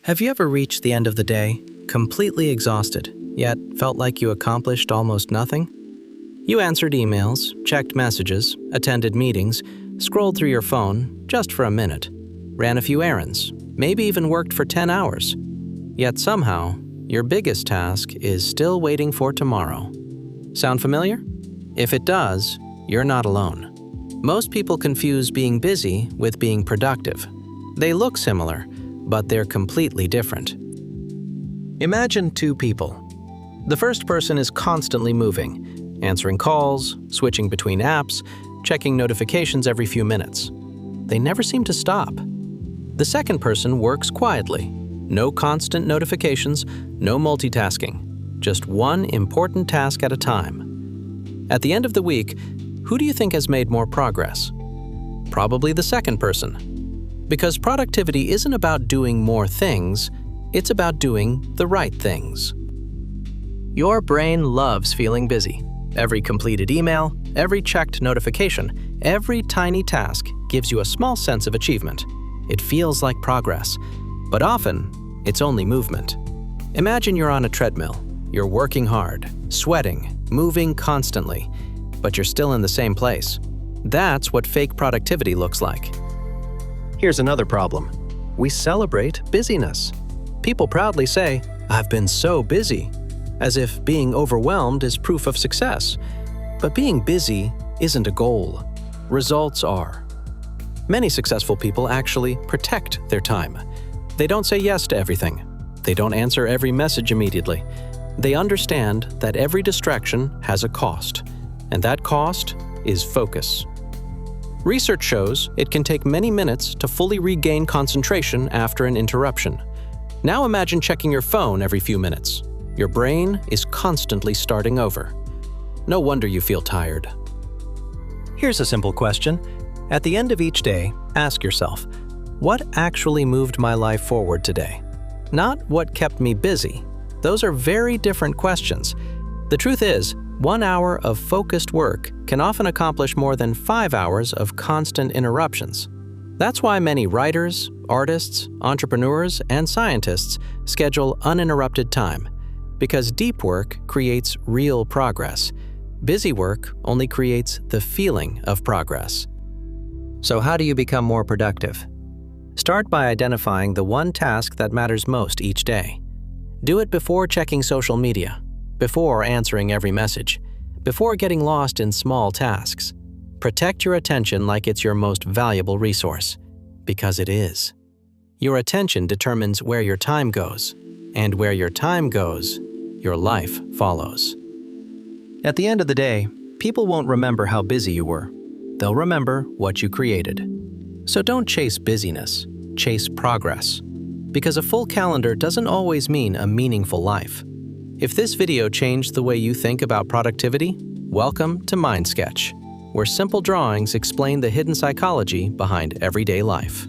Have you ever reached the end of the day, completely exhausted, yet felt like you accomplished almost nothing? You answered emails, checked messages, attended meetings, scrolled through your phone just for a minute, ran a few errands, maybe even worked for 10 hours. Yet somehow, your biggest task is still waiting for tomorrow. Sound familiar? If it does, you're not alone. Most people confuse being busy with being productive. They look similar, but they're completely different. Imagine two people. The first person is constantly moving, answering calls, switching between apps, checking notifications every few minutes. They never seem to stop. The second person works quietly. No constant notifications, no multitasking. Just one important task at a time. At the end of the week, who do you think has made more progress? Probably the second person. Because productivity isn't about doing more things, it's about doing the right things. Your brain loves feeling busy. Every completed email, every checked notification, every tiny task gives you a small sense of achievement. It feels like progress, but often it's only movement. Imagine you're on a treadmill. You're working hard, sweating, moving constantly, but you're still in the same place. That's what fake productivity looks like. Here's another problem. We celebrate busyness. People proudly say, "I've been so busy," as if being overwhelmed is proof of success. But being busy isn't a goal. Results are. Many successful people actually protect their time. They don't say yes to everything. They don't answer every message immediately. They understand that every distraction has a cost, and that cost is focus. Research shows it can take many minutes to fully regain concentration after an interruption. Now imagine checking your phone every few minutes. Your brain is constantly starting over. No wonder you feel tired. Here's a simple question. At the end of each day, ask yourself, what actually moved my life forward today? Not what kept me busy. Those are very different questions. The truth is, 1 hour of focused work can often accomplish more than 5 hours of constant interruptions. That's why many writers, artists, entrepreneurs, and scientists schedule uninterrupted time, because deep work creates real progress. Busy work only creates the feeling of progress. So how do you become more productive? Start by identifying the one task that matters most each day. Do it before checking social media, before answering every message, before getting lost in small tasks. Protect your attention like it's your most valuable resource, because it is. Your attention determines where your time goes, and where your time goes, your life follows. At the end of the day, people won't remember how busy you were. They'll remember what you created. So don't chase busyness, chase progress. Because a full calendar doesn't always mean a meaningful life. If this video changed the way you think about productivity, welcome to MindSketch, where simple drawings explain the hidden psychology behind everyday life.